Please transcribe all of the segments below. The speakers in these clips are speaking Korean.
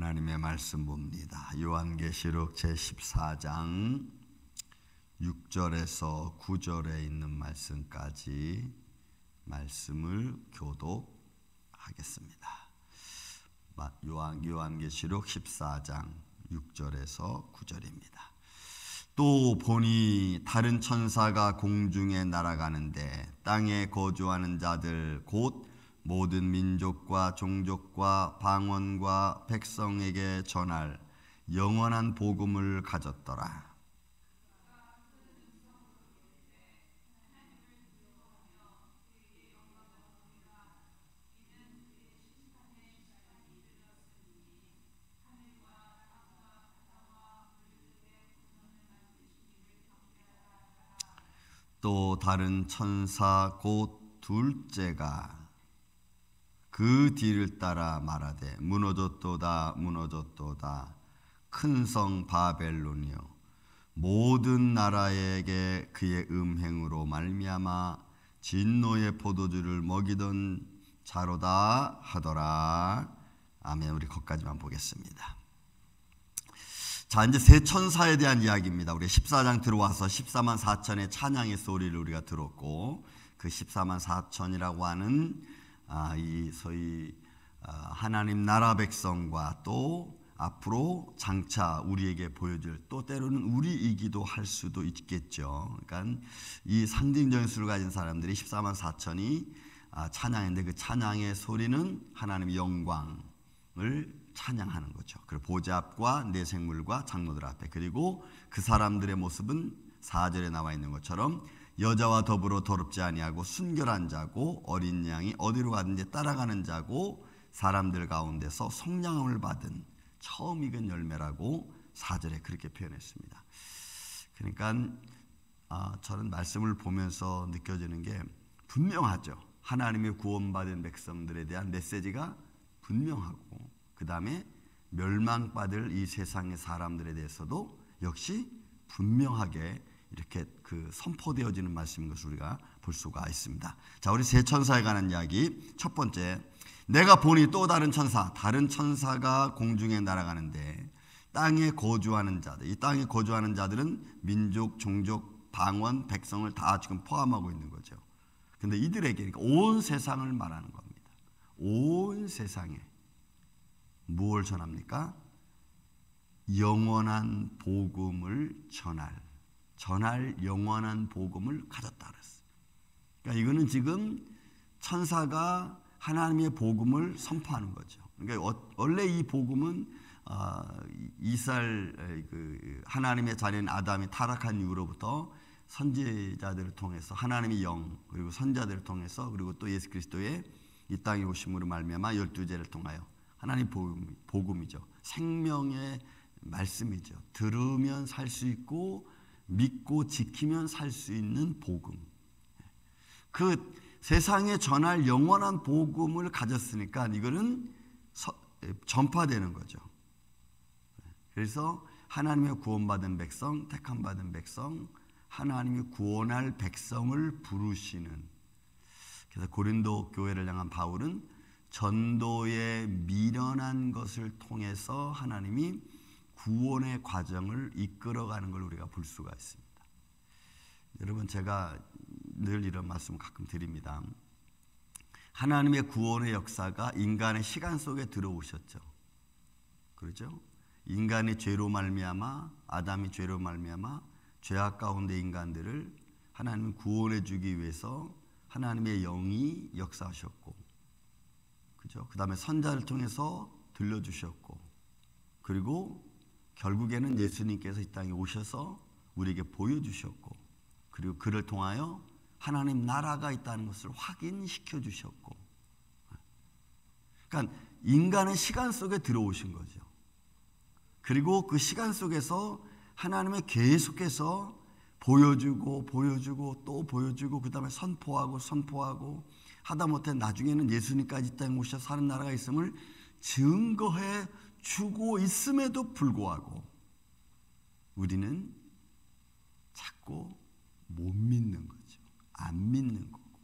하나님의 말씀 봅니다. 요한계시록 제14장 6절에서 9절에 있는 말씀까지 말씀을 교독하겠습니다. 요한계시록 14장 6절에서 9절입니다. 또 보니 다른 천사가 공중에 날아가는데 땅에 거주하는 자들 곧 모든 민족과 종족과 방언과 백성에게 전할 영원한 복음을 가졌더라. 또 다른 천사 곧 둘째가 그 뒤를 따라 말하되 무너졌도다 무너졌도다 큰 성 바벨론이요 모든 나라에게 그의 음행으로 말미암아 진노의 포도주를 먹이던 자로다 하더라. 아멘. 우리 거기까지만 보겠습니다. 자, 이제 세 천사에 대한 이야기입니다. 우리 14장 들어와서 14만 4천의 찬양의 소리를 우리가 들었고, 그 14만 4천이라고 하는 이 소위 하나님 나라 백성과 또 앞으로 장차 우리에게 보여줄, 또 때로는 우리이기도 할 수도 있겠죠. 그러니까 이 상징적인 수를 가진 사람들이 14만 4천이 찬양인데, 그 찬양의 소리는 하나님의 영광을 찬양하는 거죠. 그리고 보좌 앞과 내 생물과 장로들 앞에, 그리고 그 사람들의 모습은 4절에 나와 있는 것처럼 여자와 더불어 더럽지 아니하고 순결한 자고 어린 양이 어디로 가든지 따라가는 자고 사람들 가운데서 성령을 받은 처음 익은 열매라고 4절에 그렇게 표현했습니다. 그러니까 저는 말씀을 보면서 느껴지는 게 분명하죠. 하나님의 구원받은 백성들에 대한 메시지가 분명하고, 그 다음에 멸망받을 이 세상의 사람들에 대해서도 역시 분명하게 이렇게 선포되어지는 말씀인 것을 우리가 볼 수가 있습니다. 자, 우리 세 천사에 관한 이야기. 첫 번째, 내가 보니 또 다른 천사가 공중에 날아가는데 땅에 거주하는 자들, 이 땅에 거주하는 자들은 민족, 종족, 방언, 백성을 다 지금 포함하고 있는 거죠. 근데 이들에게, 그러니까 온 세상을 말하는 겁니다. 온 세상에 무엇을 전합니까? 영원한 복음을 전할 영원한 복음을 가졌다 그랬어요. 그러니까 이거는 지금 천사가 하나님의 복음을 선포하는 거죠. 그러니까 원래 이 복음은 이스라엘 하나님의 자녀인 아담이 타락한 이후로부터 선지자들을 통해서 하나님의 영, 그리고 선지자들을 통해서, 그리고 또 예수 그리스도의 이 땅에 오심으로 말미암아 12제를 통하여 하나님 복음이죠. 생명의 말씀이죠. 들으면 살 수 있고 믿고 지키면 살 수 있는 복음. 그 세상에 전할 영원한 복음을 가졌으니까 이거는 전파되는 거죠. 그래서 하나님의 구원받은 백성, 택함받은 백성, 하나님이 구원할 백성을 부르시는. 그래서 고린도 교회를 향한 바울은 전도에 미련한 것을 통해서 하나님이 구원의 과정을 이끌어가는 걸 우리가 볼 수가 있습니다. 여러분, 제가 늘 이런 말씀 가끔 드립니다. 하나님의 구원의 역사가 인간의 시간 속에 들어오셨죠. 그렇죠? 인간의 죄로 말미암아, 아담이 죄로 말미암아 죄악 가운데 인간들을 하나님은 구원해 주기 위해서 하나님의 영이 역사하셨고, 그죠? 그 다음에 선자를 통해서 들려주셨고, 그리고 결국에는 예수님께서 이 땅에 오셔서 우리에게 보여주셨고, 그리고 그를 통하여 하나님 나라가 있다는 것을 확인시켜 주셨고, 그러니까 인간의 시간 속에 들어오신 거죠. 그리고 그 시간 속에서 하나님의 계속해서 보여주고 또 보여주고, 그 다음에 선포하고 하다못해 나중에는 예수님까지 이 땅에 오셔서 사는 나라가 있음을 증거해 주고 있음에도 불구하고 우리는 자꾸 못 믿는 거죠. 안 믿는 거고,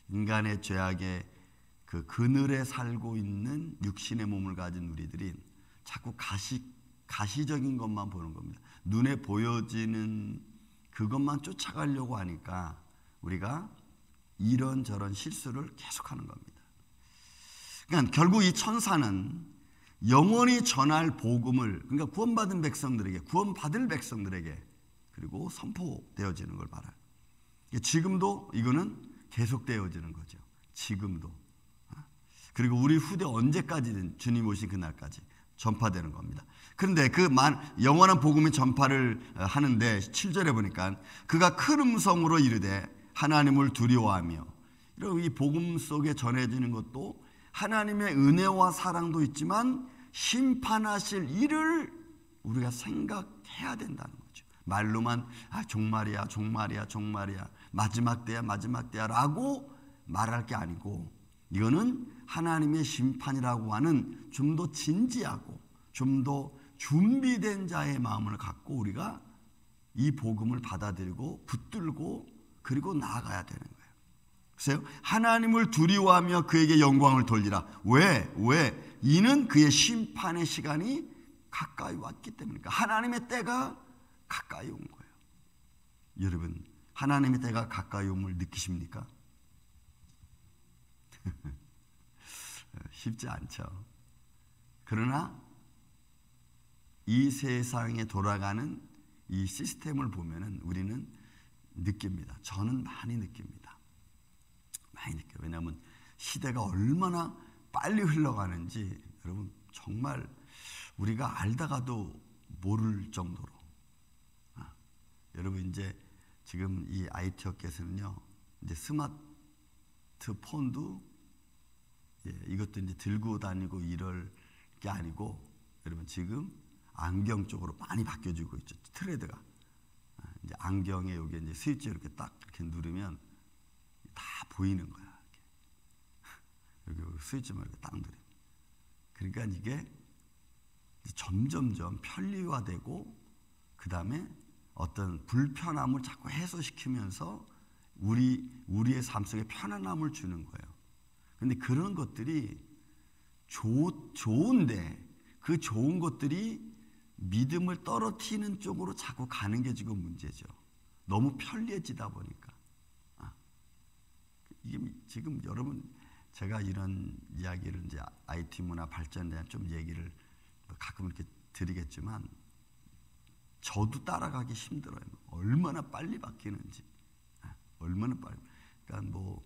인간의 죄악의 그 그늘에 살고 있는 육신의 몸을 가진 우리들이 자꾸 가시적인 것만 보는 겁니다. 눈에 보여지는 그것만 쫓아가려고 하니까 우리가 이런저런 실수를 계속하는 겁니다. 그러니까 결국 이 천사는 영원히 전할 복음을, 그러니까 구원받은 백성들에게, 구원받을 백성들에게 그리고 선포되어지는 걸 말해요. 지금도 이거는 계속되어지는 거죠. 지금도. 그리고 우리 후대 언제까지든 주님 오신 그날까지 전파되는 겁니다. 그런데 그 영원한 복음의 전파를 하는데 7절에 보니까 그가 큰 음성으로 이르되 하나님을 두려워하며, 이 복음 속에 전해지는 것도 하나님의 은혜와 사랑도 있지만 심판하실 일을 우리가 생각해야 된다는 거죠. 말로만 종말이야 종말이야 종말이야 마지막 때야 마지막 때야 라고 말할 게 아니고, 이거는 하나님의 심판이라고 하는 좀 더 진지하고 좀 더 준비된 자의 마음을 갖고 우리가 이 복음을 받아들이고 붙들고 그리고 나아가야 되는 거예요. 글쎄요, 하나님을 두려워하며 그에게 영광을 돌리라. 왜? 이는 그의 심판의 시간이 가까이 왔기 때문이니까. 하나님의 때가 가까이 온 거예요. 여러분, 하나님의 때가 가까이 옴을 느끼십니까? 쉽지 않죠. 그러나 이 세상에 돌아가는 이 시스템을 보면은 우리는 느낍니다. 저는 많이 느낍니다. 많이 느껴요. 왜냐하면 시대가 얼마나 빨리 흘러가는지 여러분 정말 우리가 알다가도 모를 정도로. 여러분 이제 지금 이 IT 업계에서는요, 이제 스마트폰도 이것도 이제 들고 다니고 이럴 게 아니고, 여러분 지금 안경 쪽으로 많이 바뀌어지고 있죠. 트렌드가. 이제 안경에 여기 이제 스위치 이렇게 딱 이렇게 누르면 다 보이는 거야. 이렇게. 여기 스위치만 이렇게 딱 누르면. 그러니까 이게 점점점 편리화되고, 그 다음에 어떤 불편함을 자꾸 해소시키면서 우리의 삶 속에 편안함을 주는 거예요. 근데 그런 것들이 좋은데 그 좋은 것들이 믿음을 떨어뜨리는 쪽으로 자꾸 가는 게 지금 문제죠. 너무 편리해지다 보니까. 이게 지금 여러분, 제가 이런 이야기를 이제 IT 문화 발전에 대한 좀 얘기를 가끔 이렇게 드리겠지만, 저도 따라가기 힘들어요. 얼마나 빨리 바뀌는지. 얼마나 빨리. 그러니까 뭐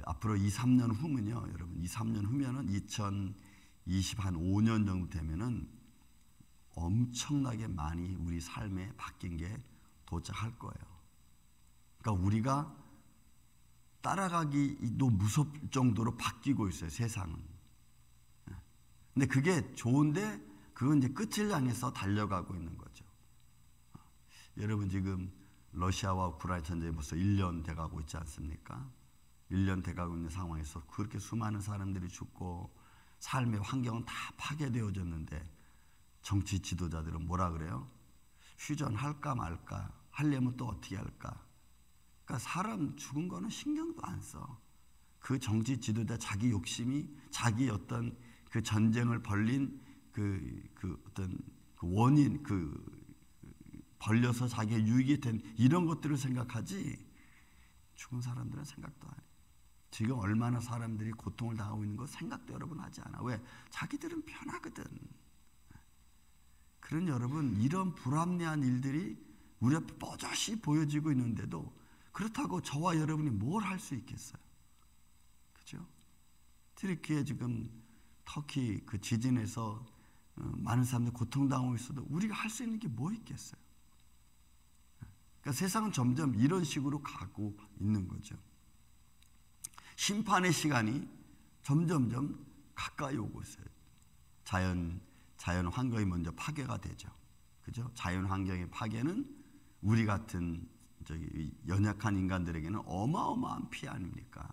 앞으로 2, 3년 후면요, 여러분 2, 3년 후면은 2025년 정도 되면은 엄청나게 많이 우리 삶에 바뀐 게 도착할 거예요. 그러니까 우리가 따라가기도 무섭을 정도로 바뀌고 있어요, 세상은. 근데 그게 좋은데 그건 이제 끝을 향해서 달려가고 있는 거죠. 여러분 지금 러시아와 우크라이나 전쟁이 벌써 1년 돼가고 있지 않습니까? 1년 돼가고 있는 상황에서 그렇게 수많은 사람들이 죽고 삶의 환경은 다 파괴되어졌는데 정치 지도자들은 뭐라 그래요? 휴전할까 말까, 하려면 또 어떻게 할까? 그러니까 사람 죽은 거는 신경도 안 써. 그 정치 지도자 자기 욕심이, 자기 어떤 그 전쟁을 벌린 그 어떤 그 원인, 벌려서 자기의 유익이 된 이런 것들을 생각하지, 죽은 사람들은 생각도 안 해. 지금 얼마나 사람들이 고통을 당하고 있는 거 생각도 여러분 하지 않아. 왜? 자기들은 편하거든. 그런 여러분, 이런 불합리한 일들이 우리 앞에 뻗어시 보여지고 있는데도 그렇다고 저와 여러분이 뭘 할 수 있겠어요? 그죠? 트리키에 지금 터키 그 지진에서 많은 사람들이 고통당하고 있어도 우리가 할 수 있는 게 뭐 있겠어요? 그러니까 세상은 점점 이런 식으로 가고 있는 거죠. 심판의 시간이 점점점 가까이 오고 있어요. 자연 환경이 먼저 파괴가 되죠. 그죠? 자연 환경의 파괴는 우리 같은 연약한 인간들에게는 어마어마한 피해 아닙니까?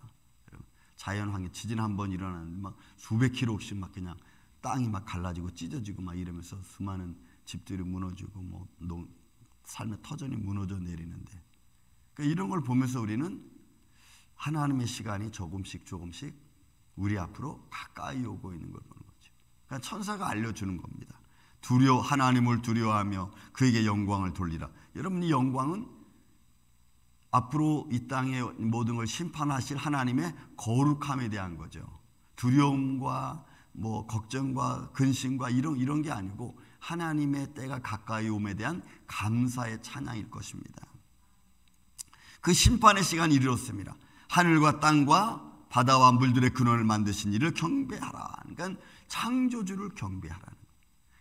자연 환경, 지진 한번 일어나는데 막 수백 킬로씩 막 그냥 땅이 막 갈라지고 찢어지고 막 이러면서 수많은 집들이 무너지고 뭐 삶의 터전이 무너져 내리는데, 그러니까 이런 걸 보면서 우리는 하나님의 시간이 조금씩 우리 앞으로 가까이 오고 있는 걸 보는 거죠. 그러니까 천사가 알려주는 겁니다. 하나님을 두려워하며 그에게 영광을 돌리라. 여러분, 이 영광은 앞으로 이 땅의 모든 걸 심판하실 하나님의 거룩함에 대한 거죠. 두려움과 걱정과 근심과 이런 게 아니고 하나님의 때가 가까이 옴에 대한 감사의 찬양일 것입니다. 그 심판의 시간이 이르렀습니다. 하늘과 땅과 바다와 물들의 근원을 만드신 이를 경배하라. 그러니까 창조주를 경배하라는 거예요.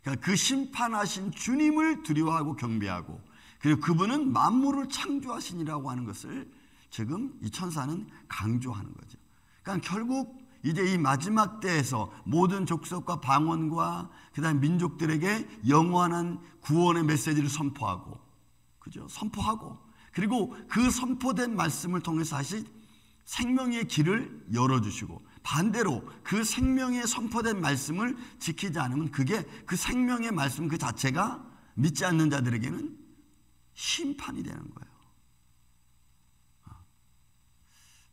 그러니까 그 심판하신 주님을 두려워하고 경배하고, 그리고 그분은 만물을 창조하시니라고 하는 것을 지금 이 천사는 강조하는 거죠. 그러니까 결국 이제 이 마지막 때에서 모든 족속과 방언과 그다음 민족들에게 영원한 구원의 메시지를 선포하고, 그죠? 선포하고, 그리고 그 선포된 말씀을 통해서 다시 생명의 길을 열어주시고, 반대로 그 생명의 선포된 말씀을 지키지 않으면 그게 그 생명의 말씀 그 자체가 믿지 않는 자들에게는 심판이 되는 거예요.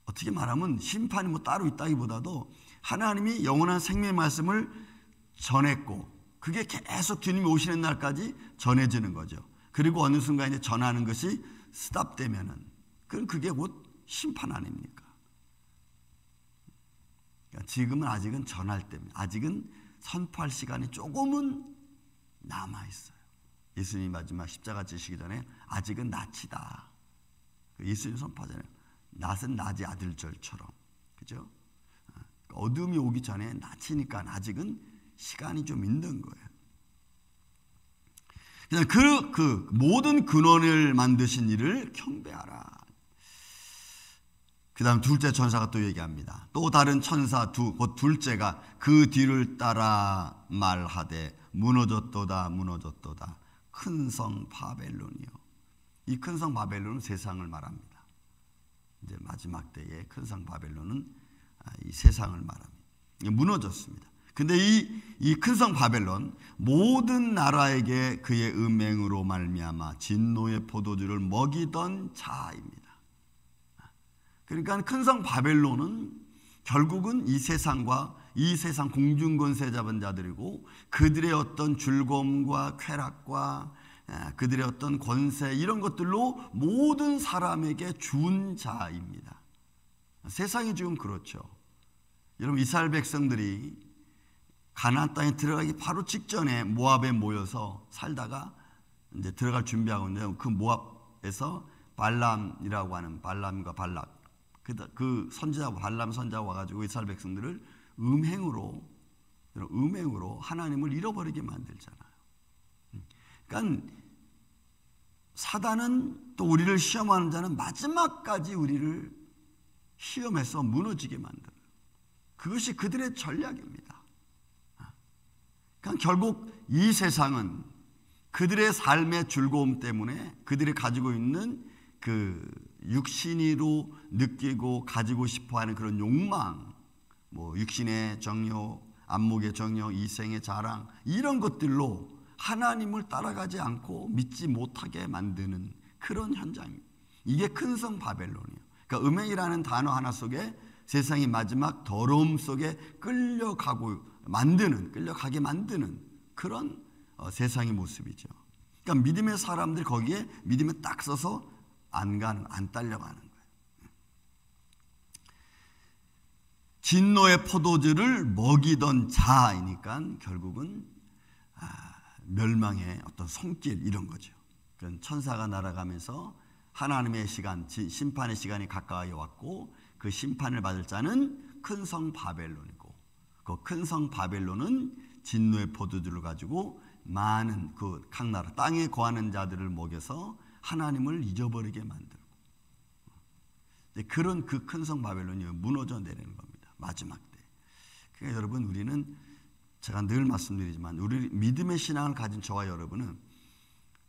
어떻게 말하면 심판이 따로 있다기보다도 하나님이 영원한 생명의 말씀을 전했고, 그게 계속 주님이 오시는 날까지 전해지는 거죠. 그리고 어느 순간 이제 전하는 것이 스탑되면은 그게 곧 심판 아닙니까? 그러니까 지금은 아직은 전할 때입니다. 아직은 선포할 시간이 조금은 남아 있어요. 예수님이 마지막 십자가 지시기 전에 아직은 낯이다. 예수님 선포하잖아요. 낯은 낮의 아들절처럼, 그죠? 어둠이 오기 전에 낯이니까 아직은 시간이 좀 있는 거예요. 그냥 그 모든 근원을 만드신 이를 경배하라. 그 다음 둘째 천사가 또 얘기합니다. 또 다른 천사 곧 둘째가 그 뒤를 따라 말하되 무너졌도다 무너졌도다 큰 성 바벨론이요. 이 큰 성 바벨론은 세상을 말합니다. 이제 마지막 때의 큰 성 바벨론은 이 세상을 말합니다. 무너졌습니다. 근데 이 큰 성 바벨론 모든 나라에게 그의 음행으로 말미암아 진노의 포도주를 먹이던 자입니다. 그러니까 큰 성 바벨론은 결국은 이 세상과 이 세상 공중권세 잡은 자들이고, 그들의 어떤 즐거움과 쾌락과 그들의 어떤 권세 이런 것들로 모든 사람에게 준 자입니다. 세상이 지금 그렇죠. 여러분, 이스라엘 백성들이 가나안 땅에 들어가기 바로 직전에 모압에 모여서 살다가 이제 들어갈 준비하고 있는데, 그 모압에서 발람이라고 하는 발람과 발락, 그 선지자 발람 선지자가 와가지고 이스라엘 백성들을 음행으로 하나님을 잃어버리게 만들잖아요. 그러니까 사단은 또 우리를 시험하는 자는 마지막까지 우리를 시험해서 무너지게 만들어요. 그것이 그들의 전략입니다. 그러니까 결국 이 세상은 그들의 삶의 즐거움 때문에 그들이 가지고 있는 그 육신으로 느끼고 가지고 싶어하는 그런 욕망, 육신의 정욕, 안목의 정욕, 이생의 자랑, 이런 것들로 하나님을 따라가지 않고 믿지 못하게 만드는 그런 현장입니다. 이게 큰 성 바벨론이에요. 그러니까 음행이라는 단어 하나 속에 세상의 마지막 더러움 속에 끌려가게 만드는 그런 세상의 모습이죠. 그러니까 믿음의 사람들 거기에 믿음에 딱 서서 안 딸려가는 거예요. 진노의 포도주를 먹이던 자이니까 결국은 멸망의 어떤 손길 이런 거죠. 그러니까 천사가 날아가면서 하나님의 시간, 심판의 시간이 가까이 왔고, 그 심판을 받을 자는 큰 성 바벨론이고, 그 큰 성 바벨론은 진노의 포도주를 가지고 많은 각 나라 땅에 거하는 자들을 먹여서 하나님을 잊어버리게 만들고, 그런 그 큰 성 바벨론이 무너져 내리는 겁니다. 마지막 때. 그러니까 여러분, 우리는 제가 늘 말씀드리지만 우리 믿음의 신앙을 가진 저와 여러분은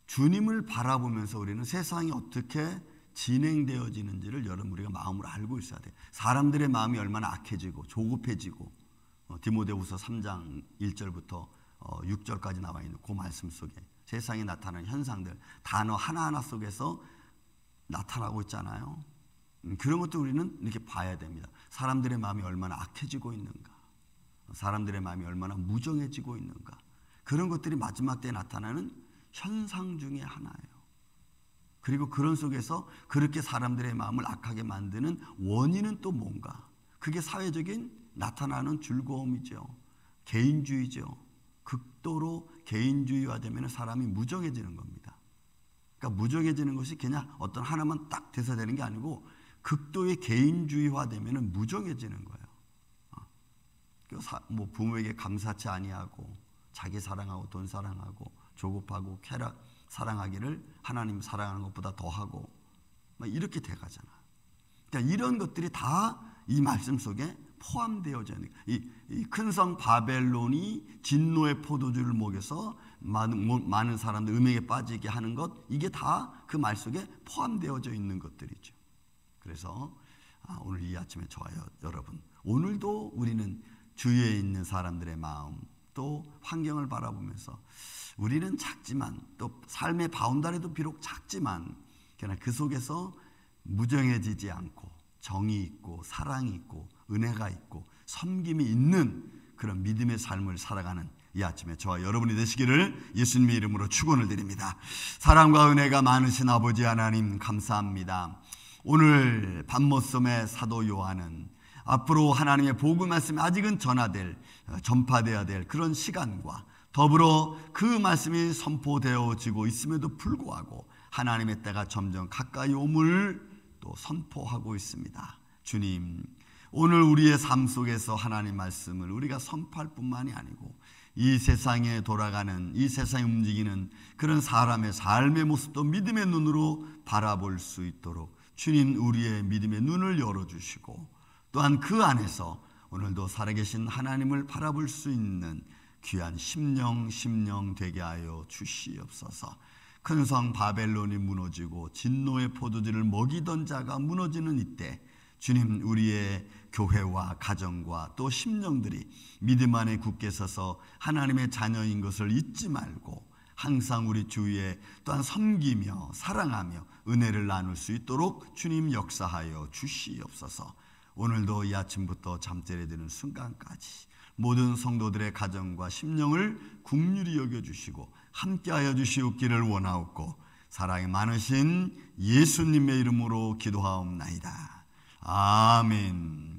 주님을 바라보면서 우리는 세상이 어떻게 진행되어지는지를 여러분 우리가 마음으로 알고 있어야 돼요. 사람들의 마음이 얼마나 악해지고 조급해지고, 디모데후서 3장 1절부터 6절까지 나와 있는 그 말씀 속에 세상에 나타나는 현상들, 단어 하나하나 속에서 나타나고 있잖아요. 그런 것도 우리는 이렇게 봐야 됩니다. 사람들의 마음이 얼마나 악해지고 있는가, 사람들의 마음이 얼마나 무정해지고 있는가, 그런 것들이 마지막 때에 나타나는 현상 중에 하나예요. 그리고 그런 속에서 그렇게 사람들의 마음을 악하게 만드는 원인은 또 뭔가? 그게 사회적인 나타나는 즐거움이죠. 개인주의죠. 극도로 개인주의화되면 사람이 무정해지는 겁니다. 그러니까 무정해지는 것이 그냥 어떤 하나만 딱 돼서 되는 게 아니고 극도의 개인주의화되면 무정해지는 거예요. 뭐 부모에게 감사치 아니하고 자기 사랑하고 돈 사랑하고 조급하고 쾌락 사랑하기를 하나님 사랑하는 것보다 더하고 이렇게 돼가잖아. 그러니까 이런 것들이 다 이 말씀 속에 포함되어져 있는 이 큰 성 바벨론이 진노의 포도주를 먹여서 많은 사람들 음행에 빠지게 하는 것, 이게 다 그 말 속에 포함되어져 있는 것들이죠. 그래서 오늘 이 아침에 저와 여러분, 오늘도 우리는 주위에 있는 사람들의 마음 또 환경을 바라보면서 우리는 작지만 또 삶의 바운다리도 비록 작지만 그러나 그 속에서 무정해지지 않고 정이 있고 사랑이 있고 은혜가 있고 섬김이 있는 그런 믿음의 삶을 살아가는 이 아침에 저와 여러분이 되시기를 예수님의 이름으로 축원을 드립니다. 사랑과 은혜가 많으신 아버지 하나님 감사합니다. 오늘 밤모섬의 사도 요한은 앞으로 하나님의 복음 말씀이 아직은 전파되어야 될 그런 시간과 더불어 그 말씀이 선포되어지고 있음에도 불구하고 하나님의 때가 점점 가까이 옴을 또 선포하고 있습니다. 주님, 오늘 우리의 삶 속에서 하나님 말씀을 우리가 선포할 뿐만이 아니고 이 세상에 돌아가는, 이 세상에 움직이는 그런 사람의 삶의 모습도 믿음의 눈으로 바라볼 수 있도록 주님 우리의 믿음의 눈을 열어주시고 또한 그 안에서 오늘도 살아계신 하나님을 바라볼 수 있는 귀한 심령 되게 하여 주시옵소서. 큰 성 바벨론이 무너지고 진노의 포도주를 먹이던 자가 무너지는 이때 주님 우리의 교회와 가정과 또 심령들이 믿음 안에 굳게 서서 하나님의 자녀인 것을 잊지 말고 항상 우리 주위에 또한 섬기며 사랑하며 은혜를 나눌 수 있도록 주님 역사하여 주시옵소서. 오늘도 이 아침부터 잠자리에 드는 순간까지 모든 성도들의 가정과 심령을 긍휼히 여겨주시고 함께하여 주시옵기를 원하옵고 사랑이 많으신 예수님의 이름으로 기도하옵나이다. 아멘.